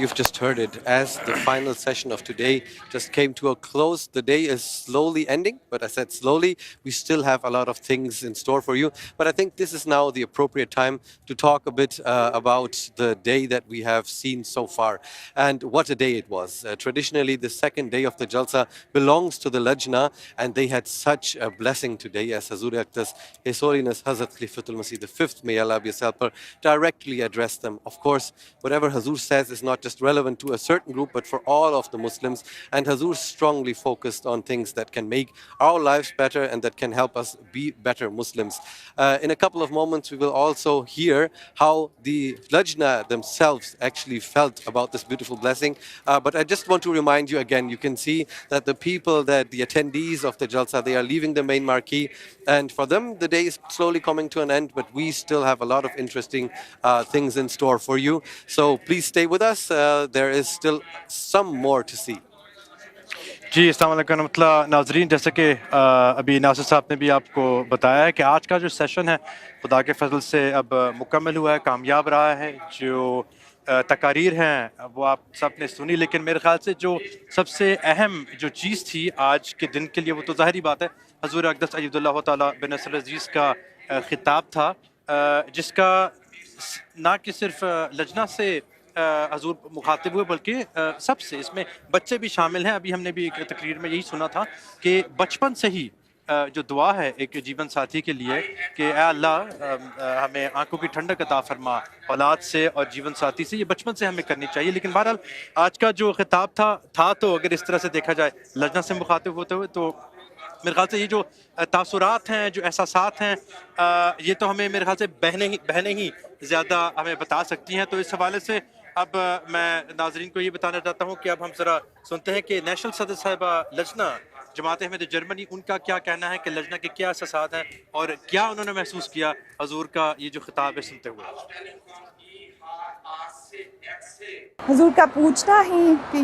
You've just heard it. As the final session of today just came to a close, the day is slowly ending. But I said slowly, we still have a lot of things in store for you. But I think this is now the appropriate time to talk a bit about the day that we have seen so far. And what a day it was. Traditionally, the second day of the Jalsa belongs to the Lajna, and they had such a blessing today as Hazur Aqdas, His Holiness Hazrat Khalifatul Masih the Fifth, may Allah be his helper, directly addressed them. Of course, whatever Hazur says is not just relevant to a certain group, but for all of the Muslims. And Hazur strongly focused on things that can make our lives better and that can help us be better Muslims. In a couple of moments, we will also hear how the Lajna themselves actually felt about this beautiful blessing. But I just want to remind you again, you can see that the people, that the attendees of the Jalsa, they are leaving the main marquee. And for them, the day is slowly coming to an end, but we still have a lot of interesting things in store for you. So please stay with us. There is still some more to see. جی السلام علیکم ورحمۃ اللہ. ناظرین، جیسے کہ ابھی ناصر صاحب نے بھی آپ کو بتایا ہے کہ آج کا جو سیشن ہے خدا کے فضل سے اب مکمل ہوا ہے، کامیاب رہا ہے. جو تقاریر ہیں وہ آپ سب نے سنی، لیکن میرے خیال سے جو سب سے اہم جو چیز تھی آج کے دن کے لیے، وہ تو ظاہری بات ہے حضور اقدس اید اللہ تعالیٰ بن نصر العزیز کا خطاب تھا، جس کا نہ کہ صرف لجنہ سے حضور مخاطب ہوئے بلکہ سب سے، اس میں بچے بھی شامل ہیں. ابھی ہم نے بھی ایک تقریر میں یہی سنا تھا کہ بچپن سے ہی جو دعا ہے ایک جیون ساتھی کے لیے کہ اے اللہ ہمیں آنکھوں کی ٹھنڈک عطا فرما اولاد سے اور جیون ساتھی سے، یہ بچپن سے ہمیں کرنی چاہیے. لیکن بہرحال آج کا جو خطاب تھا تو اگر اس طرح سے دیکھا جائے لجنہ سے مخاطب ہوتے ہوئے، تو میرے خیال سے یہ جو تاثرات ہیں، جو احساسات ہیں، یہ تو ہمیں میرے خیال سے بہنیں ہی زیادہ ہمیں بتا سکتی ہیں. تو اس حوالے سے اب میں ناظرین کو یہ بتانا چاہتا ہوں کہ اب ہم ذرا سنتے ہیں کہ نیشنل صدر صاحبہ لجنہ جماعت احمد جرمنی، ان کا کیا کہنا ہے کہ لجنہ کے کیا احساسات ہیں اور کیا انہوں نے محسوس کیا حضور کا یہ جو خطاب ہے سنتے ہوئے. حضور کا پوچھنا ہی کہ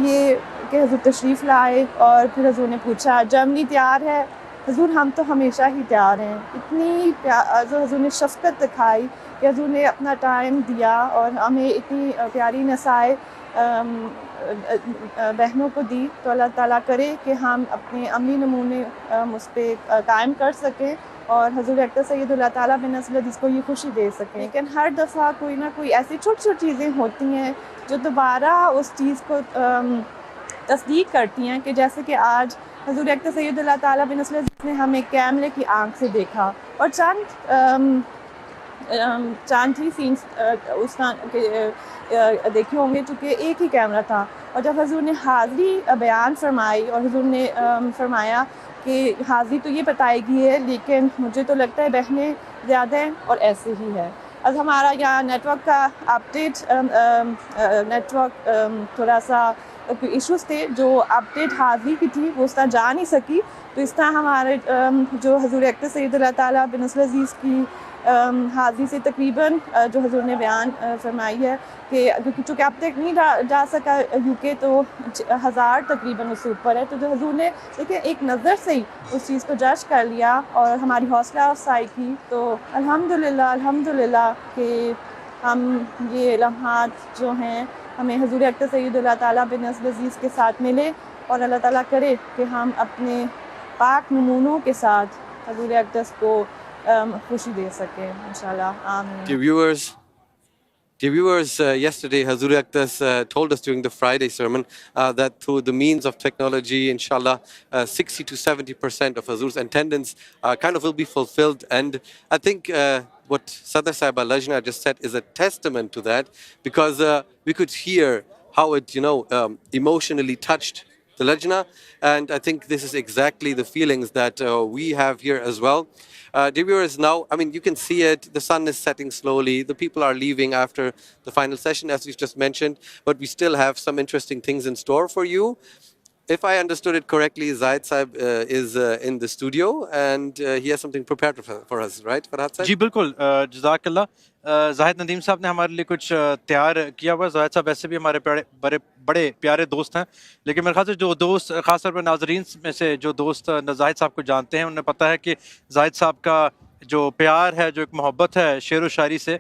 حضور تشریف لائے، اور پھر حضور نے پوچھا جرمنی تیار ہے؟ حضور ہم تو ہمیشہ ہی تیار ہیں. اتنی حضور نے شفقت دکھائی کہ حضور نے اپنا ٹائم دیا اور ہمیں اتنی پیاری نصائح بہنوں کو دی. تو اللہ تعالیٰ کرے کہ ہم اپنے عملی نمونے اس پہ قائم کر سکیں اور حضور اقدس سید اللہ تعالیٰ بن نصر العزیز کو یہ خوشی دے سکیں. لیکن ہر دفعہ کوئی نہ کوئی ایسی چھوٹی چھوٹی چیزیں ہوتی ہیں جو دوبارہ اس چیز کو تصدیق کرتی ہیں، کہ جیسے کہ آج حضور اقدس سید اللہ تعالیٰ بن نصر العزیز نے ہمیں کیمرے کی آنکھ سے دیکھا، اور چاند ہی سینس اس دیکھے ہوں گے چونکہ ایک ہی کیمرہ تھا. اور جب حضور نے حاضری بیان فرمائی اور حضور نے فرمایا کہ حاضری تو یہ بتائے گی ہے، لیکن مجھے تو لگتا ہے بہنیں زیادہ ہیں اور ایسے ہی ہے. اب ہمارا یہاں نیٹ ورک کا اپڈیٹ، نیٹ ورک تھوڑا سا ایشوز تھے، جو اپڈیٹ حاضری کی تھی وہ اس طرح جا نہیں سکی. تو اس طرح ہمارے جو حضور اقدس سید اللہ تعالیٰ بن نصر العزیز کی حاضری سے تقریباً جو حضور نے بیان فرمائی ہے کہ چونکہ اب تک نہیں جا سکا یو کے، تو 1000 تقریباً اس سے اوپر ہے. تو جو حضور نے دیکھیں ایک نظر سے ہی اس چیز کو جج کر لیا اور ہماری حوصلہ افزائی کی. تو الحمدللہ کہ ہم یہ لمحات جو ہیں ہمیں حضور اقدس سید اللہ تعالیٰ بن نصر العزیز کے ساتھ ملے، اور اللہ تعالیٰ کرے کہ ہم اپنے پاک نمونوں کے ساتھ حضور اقدس کو خوشی دے سکیں انشاءاللہ. آمین. Dear viewers, yesterday Hazur Aqdas told us during the Friday sermon that through the means of technology, inshallah, 60 to 70% of Hazur's attendance kind of will be fulfilled. And I think what Sadr Sahiba Lajna just said is a testament to that, because we could hear how it, emotionally touched the Lajna, and I think this is exactly the feelings that we have here as well. Dear viewers, now, I mean, you can see it, the sun is setting slowly, the people are leaving after the final session, as we've just mentioned, but we still have some interesting things in store for you. If I understood it correctly, Zahid Saib is in the studio, and he has something prepared for us, right, Farhad Saib? جی بالکل جزاک اللہ زاہد ندیم صاحب نے ہمارے لیے کچھ تیار کیا ہوا ہے. زاہد صاحب ویسے بھی ہمارے بڑے پیارے دوست ہیں, لیکن میرے خیال سے جو دوست خاص طور پر ناظرین میں سے جو دوست زاہد صاحب کو جانتے ہیں انہیں پتہ ہے کہ زاہد صاحب کا جو پیار ہے, جو ایک محبت ہے شعر و شاعری سے,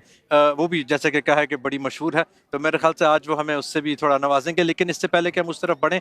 وہ بھی جیسے کہ کہا ہے کہ بڑی مشہور ہے. تو میرے خیال سے آج وہ ہمیں اس سے بھی تھوڑا نوازیں گے. لیکن اس سے پہلے کہ ہم اس طرف بڑھیں,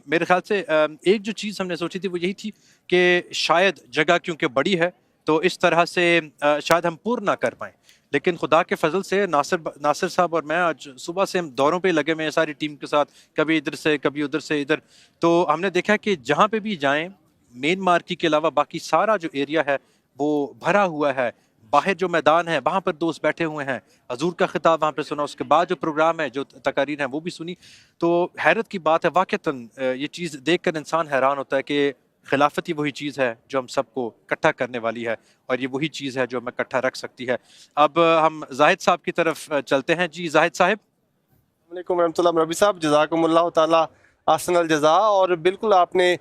میرے خیال سے ایک جو چیز ہم نے سوچی تھی وہ یہی تھی کہ شاید جگہ کیونکہ بڑی ہے تو اس طرح سے شاید ہم پور نہ کر پائیں, لیکن خدا کے فضل سے ناصر صاحب اور میں آج صبح سے ہم دوروں پہ لگے ہوئے ہیں ساری ٹیم کے ساتھ, کبھی ادھر سے کبھی ادھر سے ادھر. تو ہم نے دیکھا کہ جہاں پہ بھی جائیں مین مارکیٹ کے علاوہ باقی سارا جو ایریا ہے وہ بھرا ہوا ہے. باہر جو میدان ہے وہاں پر دوست بیٹھے ہوئے ہیں, حضور کا خطاب وہاں پہ سنا, اس کے بعد جو پروگرام ہے جو تقاریر ہیں وہ بھی سنی. تو حیرت کی بات ہے واقعتاً, یہ چیز دیکھ کر انسان حیران ہوتا ہے کہ خلافت ہی وہی چیز ہے جو ہم سب کو اکٹھا کرنے والی ہے, اور یہ وہی چیز ہے جو ہمیں اکٹھا رکھ سکتی ہے. اب ہم زاہد صاحب کی طرف چلتے ہیں. جی زاہد صاحب. السلام علیکم ورحمۃ اللہ. ربی صاحب جزاکم اللہ تعالیٰ احسن الجزاء. اور بالکل آپ نے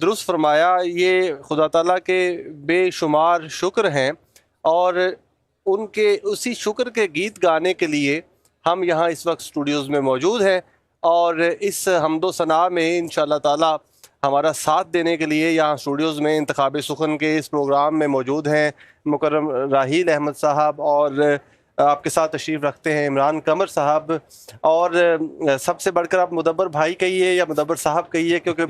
درست فرمایا, یہ خدا تعالیٰ کے بے شمار شکر ہیں, اور ان کے اسی شکر کے گیت گانے کے لیے ہم یہاں اس وقت اسٹوڈیوز میں موجود ہیں, اور اس حمد و ثناء میں انشاءاللہ تعالیٰ ہمارا ساتھ دینے کے لیے یہاں اسٹوڈیوز میں انتخاب سخن کے اس پروگرام میں موجود ہیں مکرم راحیل احمد صاحب, اور آپ کے ساتھ تشریف رکھتے ہیں عمران قمر صاحب, اور سب سے بڑھ کر آپ مدبر بھائی کہیے یا مدبر صاحب کہیے, کیونکہ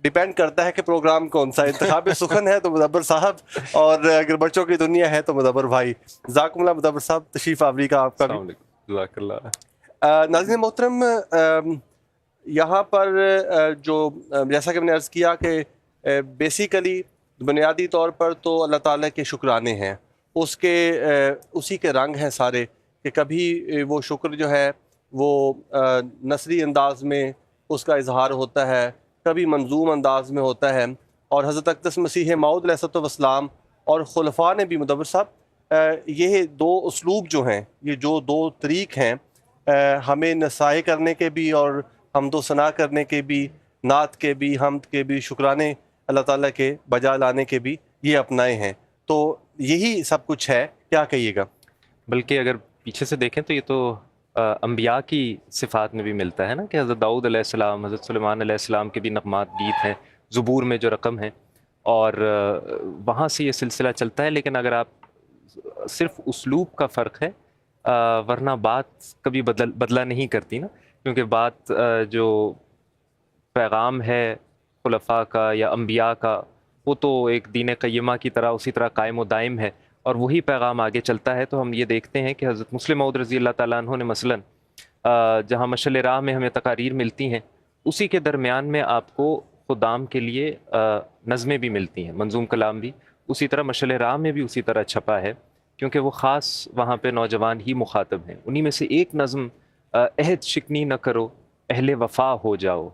ڈیپینڈ کرتا ہے کہ پروگرام کون سا. انتخاب سخن ہے تو مدبر صاحب, اور اگر بچوں کی دنیا ہے تو مدبر بھائی. جزاکم اللہ مدبر صاحب, تشریف آوری کا آپ کا بھی. جزاک اللہ. ناظرین محترم, یہاں پر جو جیسا کہ میں نے عرض کیا کہ بیسیکلی بنیادی طور پر تو اللہ تعالیٰ کے شکرانے ہیں, اسی کے رنگ ہیں سارے, کہ کبھی وہ شکر جو ہے وہ نثری انداز میں اس کا اظہار ہوتا ہے, کبھی منظوم انداز میں ہوتا ہے. اور حضرت اقدس مسیح موعود علیہ الصلوۃ والسلام اور خلفاء نے بھی مدبر صاحب یہ دو اسلوب جو ہیں, یہ جو دو طریق ہیں, ہمیں نصائح کرنے کے بھی اور حمد و ثناء کرنے کے بھی, نعت کے بھی, حمد کے بھی, شکرانے اللہ تعالیٰ کے بجا لانے کے بھی یہ اپنائے ہیں. تو یہی سب کچھ ہے, کیا کہیے گا؟ بلکہ اگر پیچھے سے دیکھیں تو یہ تو انبیاء کی صفات میں بھی ملتا ہے نا, کہ حضرت داؤد علیہ السلام, حضرت سلیمان علیہ السلام کے بھی نغمات گیت ہیں زبور میں جو رقم ہیں, اور وہاں سے یہ سلسلہ چلتا ہے. لیکن اگر آپ صرف اسلوب کا فرق ہے, ورنہ بات کبھی بدلا نہیں کرتی نا, کیونکہ بات جو پیغام ہے خلفاء کا یا انبیاء کا وہ تو ایک دین قیمہ کی طرح اسی طرح قائم و دائم ہے, اور وہی پیغام آگے چلتا ہے. تو ہم یہ دیکھتے ہیں کہ حضرت مسلم موعود رضی اللہ تعالیٰ عنہ نے مثلاً جہاں مشعل راہ میں ہمیں تقاریر ملتی ہیں, اسی کے درمیان میں آپ کو خدام کے لیے نظمیں بھی ملتی ہیں, منظوم کلام بھی. اسی طرح مشعل راہ میں بھی اسی طرح چھپا ہے, کیونکہ وہ خاص وہاں پہ نوجوان ہی مخاطب ہیں. انہی میں سے ایک نظم عہد شکنی نہ کرو اہل وفا ہو جاؤ,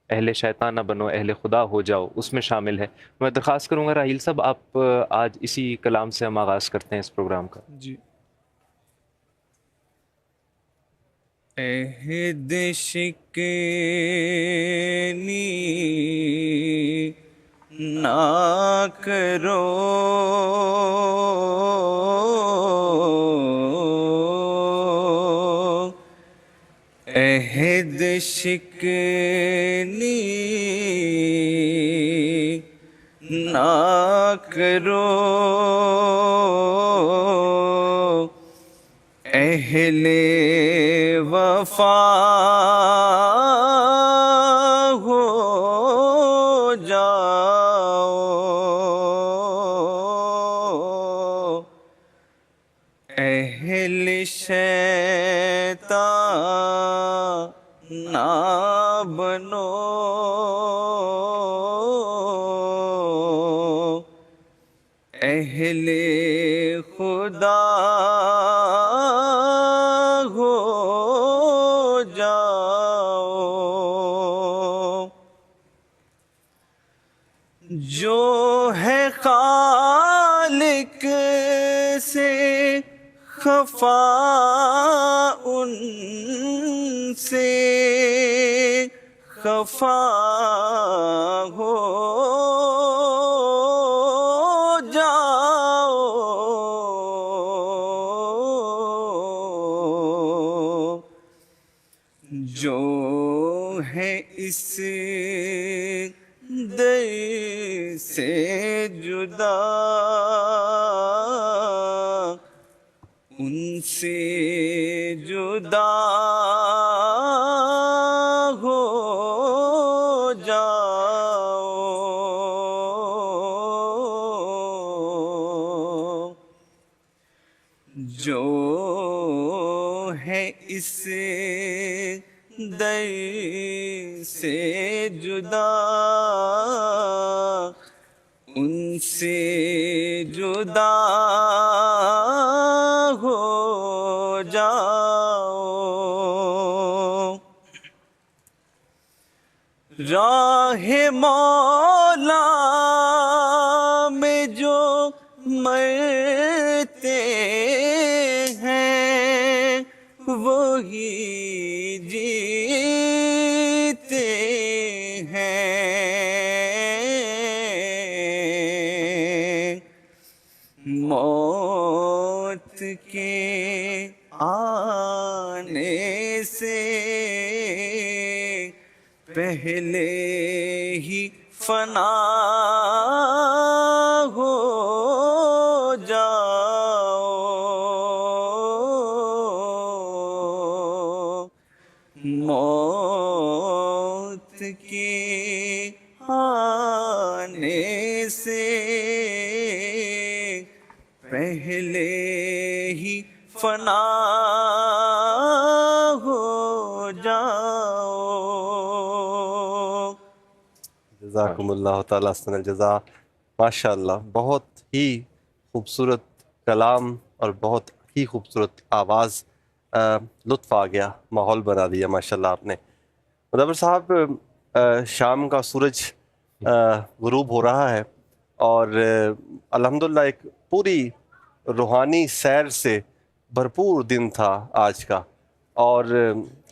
اہل شیطان نہ بنو اہل خدا ہو جاؤ, اس میں شامل ہے. میں درخواست کروں گا راحیل صاحب, آپ آج اسی کلام سے ہم آغاز کرتے ہیں اس پروگرام کا. جی. عہد شکنی نہ کرو عہد شکنی نہ کرو اہل وفا ہو جاؤ, اہل شیطان نہ بنو اہل خدا ہو جاؤ. خفا ان سے خفا ہو جاؤ، جو ہے اس در سے جدا ان سے جدا ہو جاؤ، جو ہے اس در سے جدا ان سے جدا ہو جاؤ، راہ مولا میں جو مرتے ہیں وہی جیتے ہیں، موت کے آنے سے پہلے ہی فنا ہو جاؤ، موت کے آنے سے پہلے ہی فنا ہو جاؤ۔ جزاکم اللہ تعالیٰ احسن الجزا، ماشاء اللہ، بہت ہی خوبصورت کلام اور بہت ہی خوبصورت آواز، لطف آ گیا، ماحول بنا دیا ماشاء اللہ آپ نے۔ مدبر صاحب، شام کا سورج غروب ہو رہا ہے اور الحمدللہ ایک پوری روحانی سیر سے بھرپور دن تھا آج کا، اور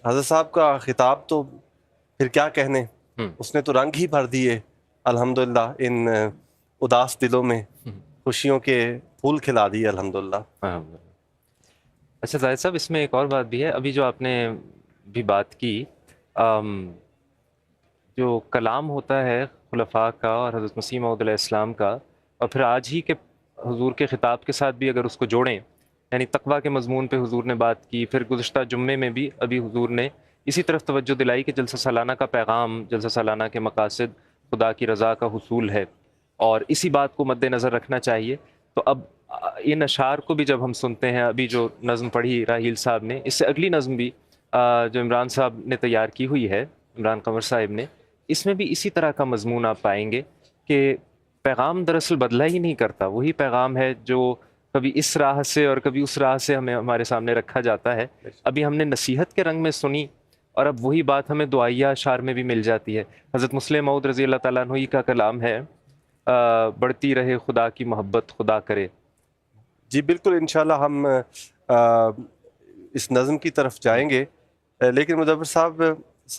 حضرت صاحب کا خطاب تو پھر کیا کہنے، اس نے تو رنگ ہی بھر دیے الحمدللہ، ان اداس دلوں میں خوشیوں کے پھول کھلا دیے الحمدللہ۔ اچھا زاہد صاحب، اس میں ایک اور بات بھی ہے، ابھی جو آپ نے بھی بات کی، جو کلام ہوتا ہے خلفاء کا اور حضرت مسیح موعود علیہ السلام کا، اور پھر آج ہی کے حضور کے خطاب کے ساتھ بھی اگر اس کو جوڑیں، یعنی تقویٰ کے مضمون پہ حضور نے بات کی، پھر گزشتہ جمعے میں بھی ابھی حضور نے اسی طرف توجہ دلائی کہ جلسہ سالانہ کا پیغام، جلسہ سالانہ کے مقاصد خدا کی رضا کا حصول ہے، اور اسی بات کو مد نظر رکھنا چاہیے۔ تو اب ان اشعار کو بھی جب ہم سنتے ہیں، ابھی جو نظم پڑھی راہیل صاحب نے، اس سے اگلی نظم بھی جو عمران صاحب نے تیار کی ہوئی ہے، عمران قمر صاحب نے، اس میں بھی اسی طرح کا مضمون آپ پائیں گے کہ پیغام دراصل بدلا ہی نہیں کرتا، وہی پیغام ہے جو کبھی اس راہ سے اور کبھی اس راہ سے ہمارے سامنے رکھا جاتا ہے۔ ابھی ہم نے نصیحت کے رنگ میں سنی، اور اب وہی بات ہمیں دعائیہ اشعار میں بھی مل جاتی ہے۔ حضرت مسلم موعود رضی اللہ تعالیٰ عنہ کا کلام ہے، بڑھتی رہے خدا کی محبت خدا کرے۔ جی بالکل، انشاءاللہ ہم اس نظم کی طرف جائیں گے، لیکن مدبر صاحب،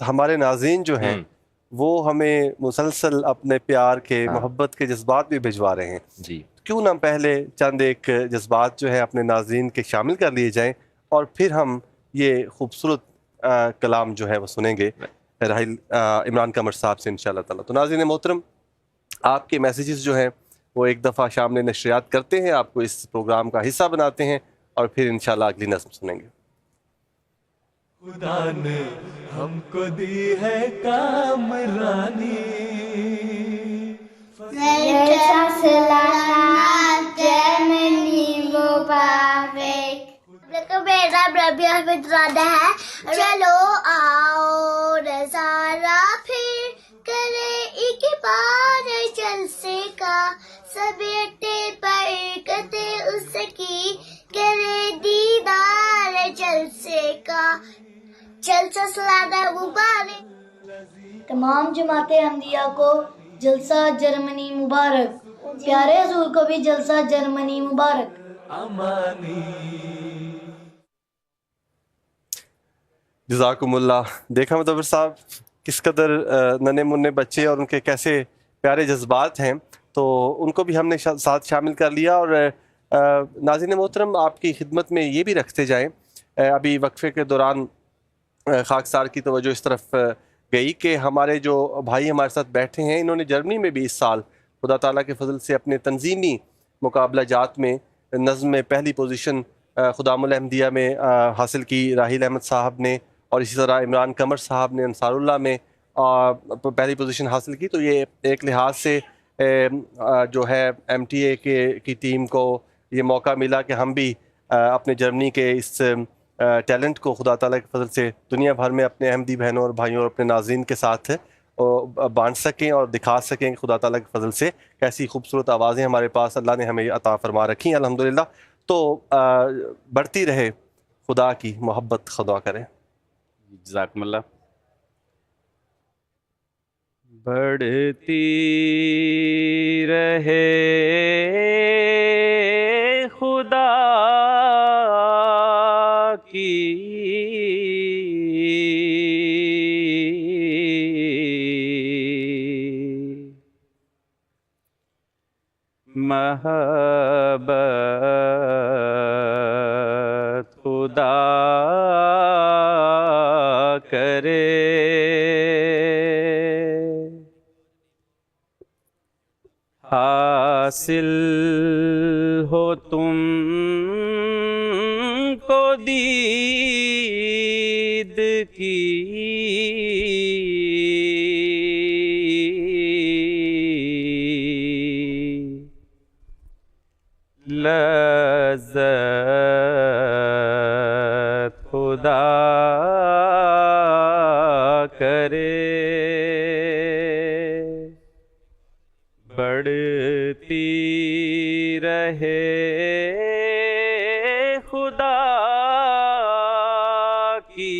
ہمارے ناظرین جو ہیں وہ ہمیں مسلسل اپنے پیار کے، محبت کے جذبات بھی بھجوا رہے ہیں، جی کیوں نہ پہلے چند ایک جذبات جو ہیں اپنے ناظرین کے شامل کر لیے جائیں، اور پھر ہم یہ خوبصورت کلام جو ہے وہ سنیں گے راہیل عمران قمر صاحب سے انشاءاللہ تعالیٰ۔ تو ناظرین محترم، آپ کے میسیجز جو ہیں وہ ایک دفعہ شام نے نشریات کرتے ہیں، آپ کو اس پروگرام کا حصہ بناتے ہیں، اور پھر انشاءاللہ اگلی نظم سنیں گے۔ خدا نے ہم کو دی ہے کامرانی، جلسہ سالانہ جرمنی مبارک۔ تو میرا ربیع احمد رانا ہے، چلو آؤ نظارہ پھر کرے ایک بار جلسے کا، سمیٹے برکت اس کی کرے دیدار جلسے کا، جلسہ سالانہ مبارک۔ تمام جماعت احمدیہ کو جلسہ جرمنی مبارک، پیارے حضور کو بھی جلسہ جرمنی مبارک۔ امانی جزاکم اللہ. دیکھا مدبر صاحب کس قدر ننے منے بچے اور ان کے کیسے پیارے جذبات ہیں, تو ان کو بھی ہم نے ساتھ شامل کر لیا. اور ناظرین محترم آپ کی خدمت میں یہ بھی رکھتے جائیں, ابھی وقفے کے دوران خاکسار کی توجہ اس طرف گئی کہ ہمارے جو بھائی ہمارے ساتھ بیٹھے ہیں انہوں نے جرمنی میں بھی اس سال خدا تعالیٰ کے فضل سے اپنے تنظیمی مقابلہ جات میں نظم میں پہلی پوزیشن خدام الاحمدیہ میں حاصل کی. راحیل احمد صاحب نے اور اسی طرح عمران قمر صاحب نے انصار اللہ میں پہلی پوزیشن حاصل کی. تو یہ ایک لحاظ سے جو ہے ایم ٹی اے کی ٹیم کو یہ موقع ملا کہ ہم بھی اپنے جرمنی کے اس ٹیلنٹ کو خدا تعالیٰ کے فضل سے دنیا بھر میں اپنے احمدی بہنوں اور بھائیوں اور اپنے ناظرین کے ساتھ بانٹ سکیں اور دکھا سکیں کہ خدا تعالیٰ کے فضل سے کیسی خوبصورت آوازیں ہمارے پاس اللہ نے ہمیں عطا فرما رکھی ہیں الحمدللہ. تو بڑھتی رہے خدا کی محبت, خدا کرے. جزاکم اللہ. بڑھتی رہے خدا کی محبت خدا کرے. حاصل ہو تم کو دید کی لذت خدا کرے. بڑھتی رہے خدا کی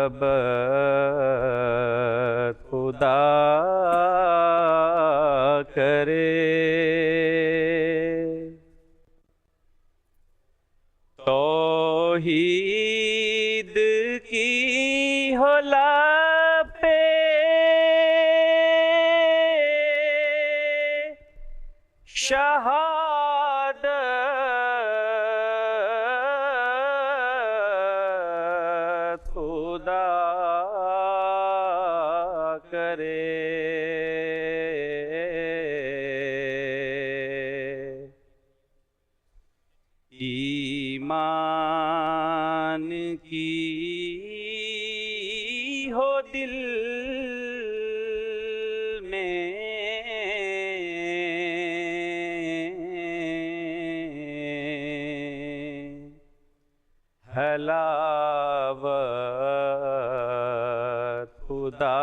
محبت خدا کرے. توحید کی ہو لپے شہادت خدا کرے. ایمان کی ہو دل میں حلاوت خدا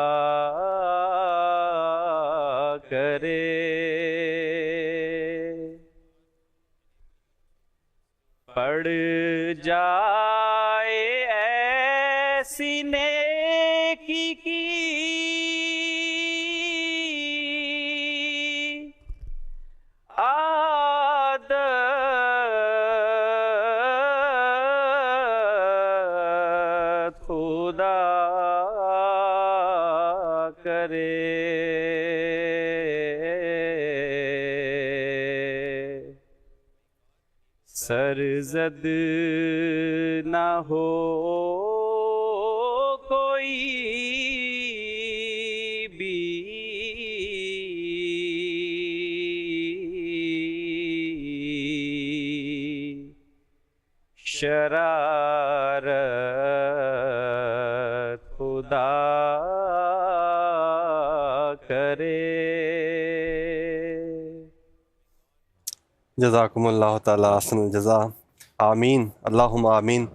کرے. پڑ جائے ایسی نیکی کی عادت خدا کرے. سرزد نہ ہو کوئی بھی شرارت خدا کرے. جزاکم اللہ تعالیٰ احسن الجزا. آمین اللہم آمین.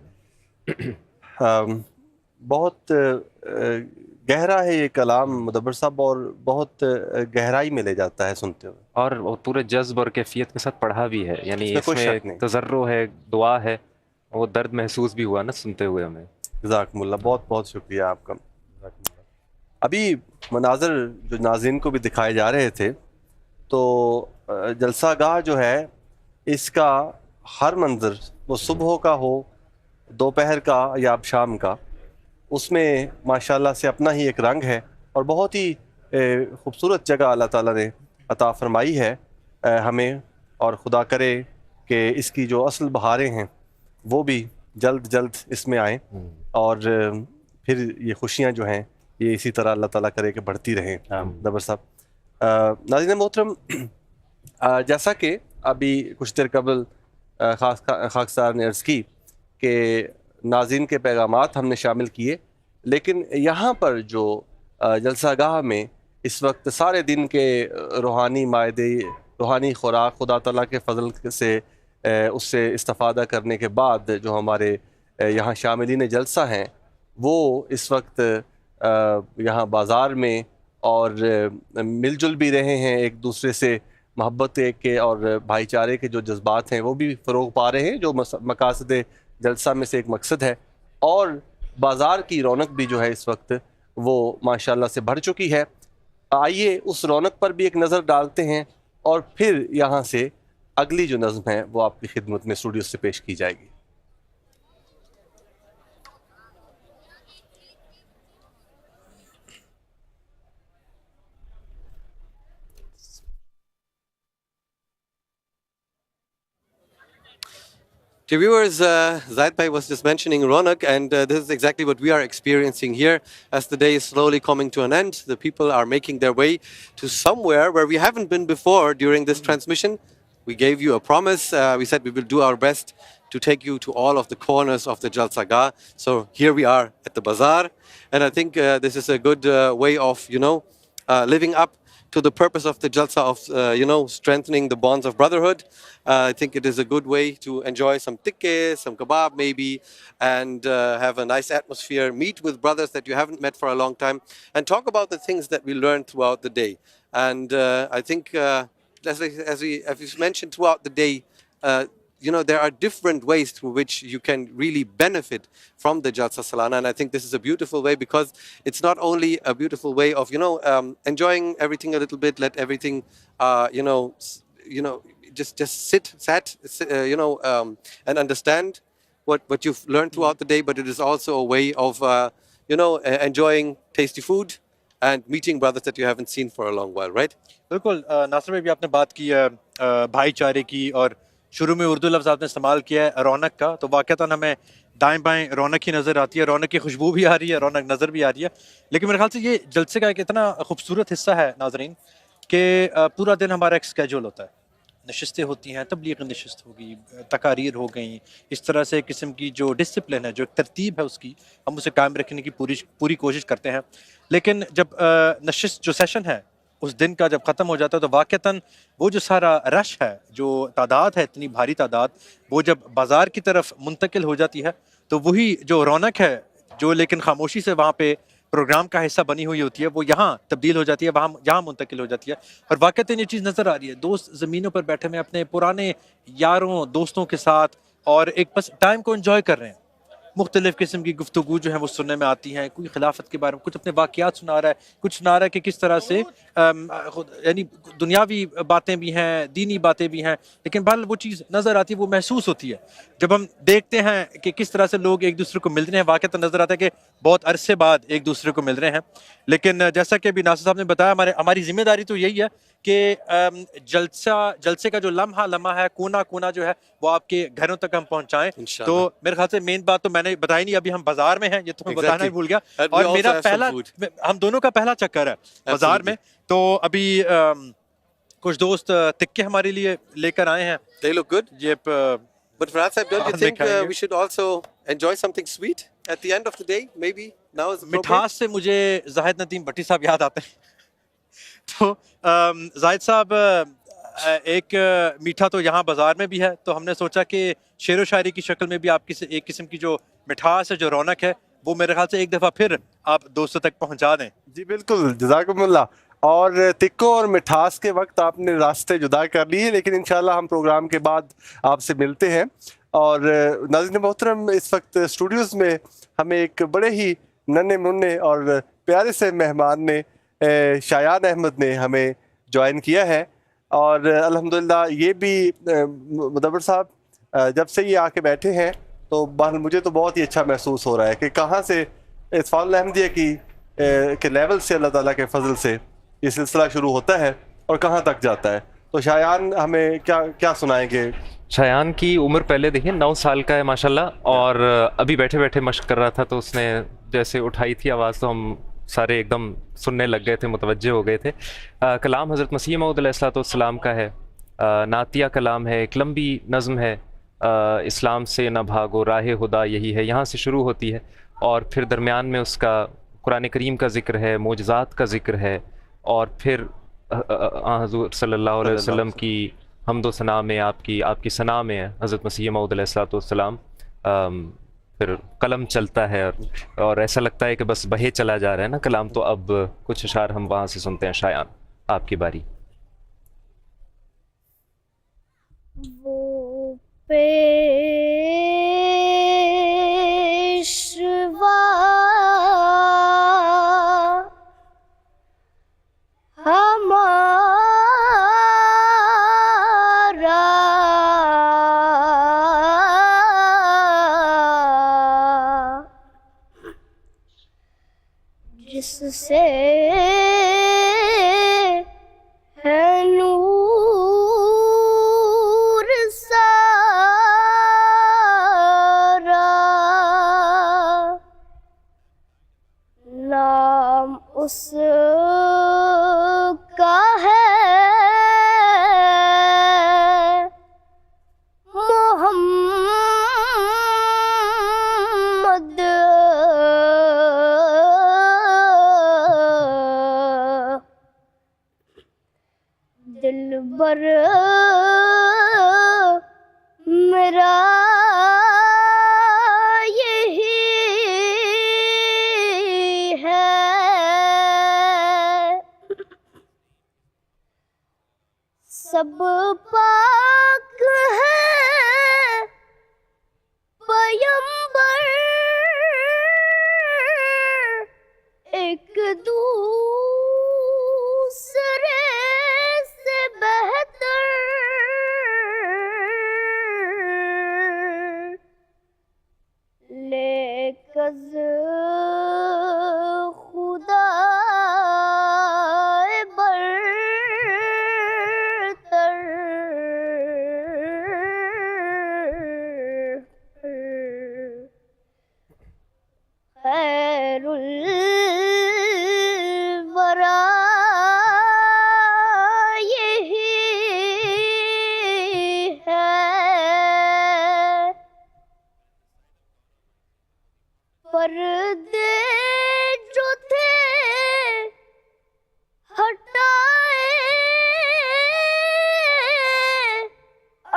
بہت گہرا ہے یہ کلام مدبر صاحب اور بہت گہرائی میں لے جاتا ہے سنتے ہوئے, اور وہ پورے جذب اور کیفیت کے ساتھ پڑھا بھی ہے, یعنی اس میں کوئی شک اس نہیں. میں تضرع ہے, دعا ہے, وہ درد محسوس بھی ہوا نا سنتے ہوئے ہمیں. جزاکم اللہ, بہت بہت شکریہ آپ کا. ابھی مناظر جو ناظرین کو بھی دکھائے جا رہے تھے تو جلسہ گاہ جو ہے اس کا ہر منظر وہ صبح کا ہو، دوپہر کا یا اب شام کا، اس میں ماشاءاللہ سے اپنا ہی ایک رنگ ہے اور بہت ہی خوبصورت جگہ اللہ تعالیٰ نے عطا فرمائی ہے ہمیں، اور خدا کرے کہ اس کی جو اصل بہاریں ہیں وہ بھی جلد جلد اس میں آئیں، اور پھر یہ خوشیاں جو ہیں یہ اسی طرح اللہ تعالیٰ کرے کہ بڑھتی رہیں۔ دبر صاحب، ناظرین محترم، جیسا کہ ابھی کچھ دیر قبل خاکسار نے عرض کی کہ ناظرین کے پیغامات ہم نے شامل کیے، لیکن یہاں پر جو جلسہ گاہ میں اس وقت سارے دن کے روحانی مائدے، روحانی خوراک خدا تعالیٰ کے فضل سے اس سے استفادہ کرنے کے بعد جو ہمارے یہاں شاملین جلسہ ہیں وہ اس وقت یہاں بازار میں اور مل جل بھی رہے ہیں، ایک دوسرے سے محبت کے اور بھائی چارے کے جو جذبات ہیں وہ بھی فروغ پا رہے ہیں، جو مقاصد جلسہ میں سے ایک مقصد ہے، اور بازار کی رونق بھی جو ہے اس وقت وہ ماشاءاللہ سے بڑھ چکی ہے۔ آئیے اس رونق پر بھی ایک نظر ڈالتے ہیں اور پھر یہاں سے اگلی جو نظم ہے وہ آپ کی خدمت میں اسٹوڈیو سے پیش کی جائے گی۔ Dear viewers, Zaid Bhai was just mentioning Ronak, and this is exactly what we are experiencing here as the day is slowly coming to an end. The people are making their way to somewhere where we haven't been before during this transmission. We gave you a promise. We said we will do our best to take you to all of the corners of the Jalsa Gah. So here we are at the bazaar, and I think this is a good way of, living up to the purpose of the Jalsa of, strengthening the bonds of brotherhood. I think it is a good way to enjoy some tikke, some kebab maybe, and have a nice atmosphere, meet with brothers that you haven't met for a long time, and talk about the things that we learned throughout the day. And I think, as we mentioned throughout the day, there are different ways through which you can really benefit from the Jalsa Salana, and I think this is a beautiful way because it's not only a beautiful way of, enjoying everything a little bit, let everything, just sit, and understand what you've learned throughout the day, but it is also a way of, enjoying tasty food and meeting brothers that you haven't seen for a long while, right? بالکل ناصر بھائی بھی آپ نے بات کی ہے بھائی چارے کی، اور شروع میں اردو لفظ آپ نے استعمال کیا ہے رونق کا، تو واقعتاً ہمیں دائیں بائیں رونق ہی نظر آتی ہے، رونق کی خوشبو بھی آ رہی ہے، رونق نظر بھی آ رہی ہے، لیکن میرے خیال سے یہ جلسے کا ایک اتنا خوبصورت حصہ ہے ناظرین کہ پورا دن ہمارا ایک اسکیجول ہوتا ہے، نشستیں ہوتی ہیں، تبلیغ نشست ہوگی، تقاریر ہو گئیں، اس طرح سے قسم کی جو ڈسپلن ہے، جو ترتیب ہے اس کی، ہم اسے قائم رکھنے کی پوری کوشش کرتے ہیں، لیکن جب نشست جو سیشن ہے اس دن کا جب ختم ہو جاتا ہے تو واقعتاً وہ جو سارا رش ہے، جو تعداد ہے، اتنی بھاری تعداد، وہ جب بازار کی طرف منتقل ہو جاتی ہے تو وہی جو رونق ہے جو لیکن خاموشی سے وہاں پہ پروگرام کا حصہ بنی ہوئی ہوتی ہے وہ یہاں تبدیل ہو جاتی ہے، وہاں یہاں منتقل ہو جاتی ہے، اور واقعتاً یہ چیز نظر آ رہی ہے، دوست زمینوں پر بیٹھے ہوئے اپنے پرانے یاروں دوستوں کے ساتھ اور ایک بس ٹائم کو انجوائے کر رہے ہیں، مختلف قسم کی گفتگو جو ہیں وہ سننے میں آتی ہیں، کوئی خلافت کے بارے میں کچھ اپنے واقعات سنا رہا ہے، کچھ سنا رہا ہے کہ کس طرح سے یعنی دنیاوی باتیں بھی ہیں، دینی باتیں بھی ہیں، لیکن بہرحال وہ چیز نظر آتی ہے، وہ محسوس ہوتی ہے جب ہم دیکھتے ہیں کہ کس طرح سے لوگ ایک دوسرے کو مل رہے ہیں، واقعتاً نظر آتا ہے کہ بہت عرصے بعد ایک دوسرے کو مل رہے ہیں، لیکن جیسا کہ ابھی ناصر صاحب نے بتایا ہماری ذمہ داری تو یہی ہے کہ جلسے کا جو لمحہ ہے، کونا کونا جو ہے وہ آپ کے گھروں تک ہم پہنچائیں۔ تو میرے خیال سے مین بات تو میں نے بتائی نہیں، ابھی ہم بازار میں ہیں، یہ تو میں بتانا ہی بھول گیا، اور میرا ہم دونوں کا پہلا چکر ہے بازار میں، تو ابھی کچھ دوست تکے ہمارے لیے لے کر آئے ہیں۔ They look good. یہ But Farhad Sahib, don't you think we should also enjoy something sweet at the end of the day? Maybe now is appropriate. مٹھاس سے مجھے زاہد ندیم بھٹی صاحب یاد آتے ہیں، تو زاہد صاحب ایک میٹھا تو یہاں بازار میں بھی ہے، تو ہم نے سوچا کہ شعر و شاعری کی شکل میں بھی آپ کی ایک قسم کی جو مٹھاس ہے، جو رونق ہے، وہ میرے خیال سے ایک دفعہ پھر آپ دوستوں تک پہنچا دیں۔ جی بالکل، جزاکم اللہ۔ اور ٹکوں اور مٹھاس کے وقت آپ نے راستے جدا کر لیے، لیکن انشاءاللہ ہم پروگرام کے بعد آپ سے ملتے ہیں۔ اور ناظرین محترم، اس وقت اسٹوڈیوز میں ہمیں ایک بڑے ہی ننھے منھے اور پیارے سے مہمان نے، شایان احمد نے ہمیں جوائن کیا ہے۔ اور الحمدللہ یہ بھی مدبر صاحب جب سے یہ آ کے بیٹھے ہیں تو بہرحال مجھے تو بہت ہی اچھا محسوس ہو رہا ہے کہ کہاں سے اطفال الاحمدیہ کی کے لیول سے اللہ تعالیٰ کے فضل سے یہ سلسلہ شروع ہوتا ہے اور کہاں تک جاتا ہے. تو شایان ہمیں کیا سنائیں گے؟ شایان کی عمر پہلے دیکھیں 9 سال کا ہے ماشاءاللہ، اور ابھی بیٹھے بیٹھے مشق کر رہا تھا تو اس نے جیسے اٹھائی تھی آواز تو ہم سارے ایک دم سننے لگ گئے تھے، متوجہ ہو گئے تھے. کلام حضرت مسیح موعود علیہ السلام کا ہے، نعتیہ کلام ہے، ایک لمبی نظم ہے، اسلام سے نہ بھاگو راہ خدا یہی ہے، یہاں سے شروع ہوتی ہے، اور پھر درمیان میں اس کا قرآن کریم کا ذکر ہے، معجزات کا ذکر ہے، اور پھر حضور صلی اللہ علیہ وسلم کی حمد و ثنا میں آپ کی ثنا میں حضرت مسیح موعود علیہ السلام. پھر قلم چلتا ہے اور ایسا لگتا ہے کہ بس بہے چلا جا رہا ہے نا کلام. تو اب کچھ اشعار ہم وہاں سے سنتے ہیں. شایان آپ کی باری. وہ پیشوا جس سے ہے نور سارا، نام اس کا ہے محمد. دلبر میرا یہی ہے، سب پاک ہے پیمبر ایک دوسرے سے بہتر، لیکز خدا برتر. خیر الورا یہی ہے، پردے جو تھے ہٹائے،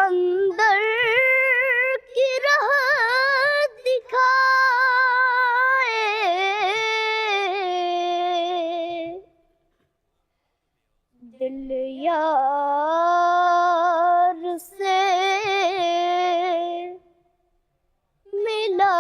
اندر کی راہ دکھائے، دل یار سے ملا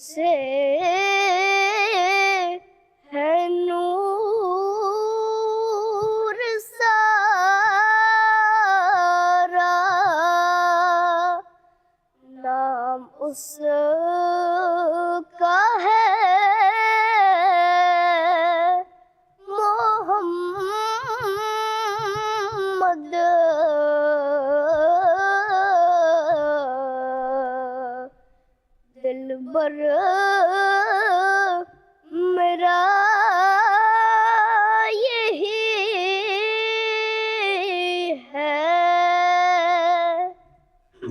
سے ہے نور سارا، نام اس کا ہے محمد. دلبر میرا یہی ہے.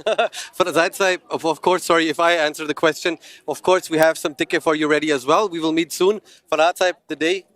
Zahid Saib, of course, sorry if I answer the question. Of course, we have some ticket for you ready as well. We will meet soon. Farhad Saib, the day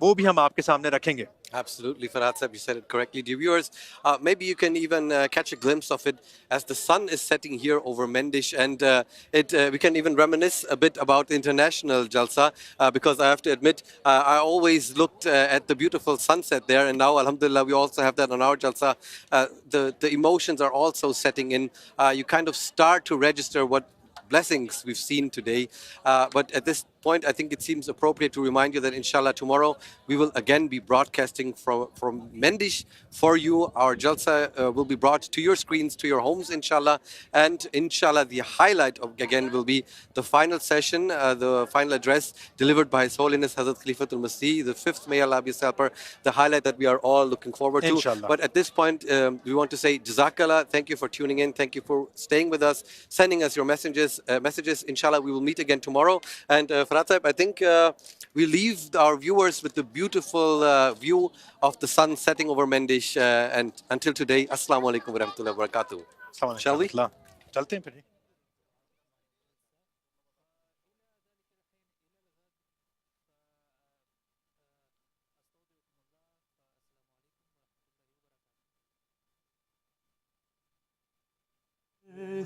وہ بھی ہم آپ کے سامنے رکھیں گے. Absolutely, Farhad Sahib, you said it correctly. Dear viewers, maybe you can even catch a glimpse of it as the sun is setting here over Mendish, and we can even reminisce a bit about the international Jalsa, because I have to admit, I always looked at the beautiful sunset there, and now, alhamdulillah, we also have that on our Jalsa. The emotions are also setting in. You kind of start to register what blessings we've seen today. But at this point, I think it seems appropriate to remind you that inshallah tomorrow we will again be broadcasting from Mendish for you. Our Jalsa will be brought to your screens, to your homes, inshallah. And inshallah, the highlight of again will be the final session, the final address delivered by His Holiness Hazrat Khalifatul Masih, the 5th May Allah be his helper, the highlight that we are all looking forward to. Inshallah. But at this point, we want to say Jazakallah, thank you for tuning in, thank you for staying with us, sending us your messages. Inshallah, we will meet again tomorrow. And Farhad Sahib, I think we leave our viewers with the beautiful view of the sun setting over Mendish. And until today, Assalamu alaikum wa rahmatullahi wa barakatuh. Shall we? چلتے ہیں پھر.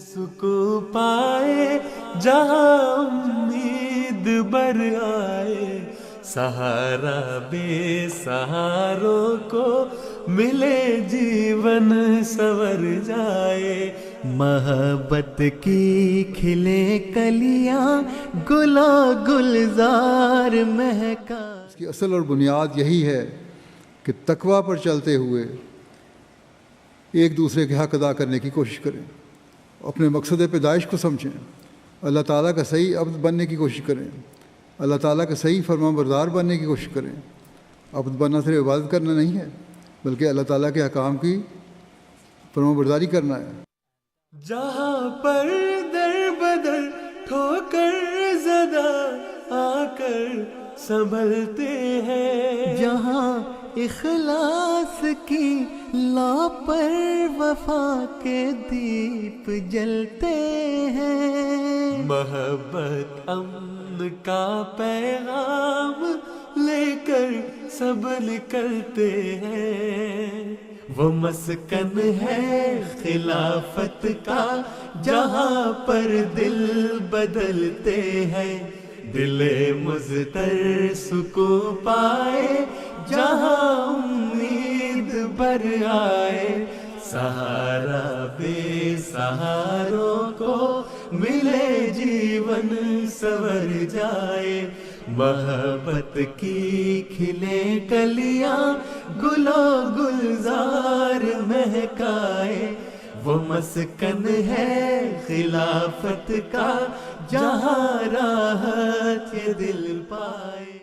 سکون پائے جہاں امید بر آئے, سہارا بے سہاروں کو ملے جیون سور جائے, محبت کی کھلے کلیاں گلا گلزار مہکا. اس کی اصل اور بنیاد یہی ہے کہ تقویٰ پر چلتے ہوئے ایک دوسرے کے حق ادا کرنے کی کوشش کریں, اپنے مقصد پیدائش کو سمجھیں, اللہ تعالیٰ کا صحیح عبد بننے کی کوشش کریں, اللہ تعالیٰ کا صحیح فرمان بردار بننے کی کوشش کریں. عبد بننا صرف عبادت کرنا نہیں ہے, بلکہ اللہ تعالیٰ کے احکام کی فرمان برداری کرنا ہے. جہاں پر در بدر ٹھوکر زدہ آ کر سنبھلتے ہیں, جہاں اخلاص کی لا پر وفا کے دیپ جلتے ہیں, محبت امن کا پیغام لے کر سب نکلتے ہیں. وہ مسکن ہے خلافت کا جہاں پر دل بدلتے ہیں, دل مضطر سکون پائے جہاں امید بر آئے, سہارا بے سہاروں کو ملے جیون سور جائے, محبت کی کھلے کلیاں گلو گلزار مہکائے, وہ مسکن ہے خلافت کا جہاں راحت یہ دل پائے.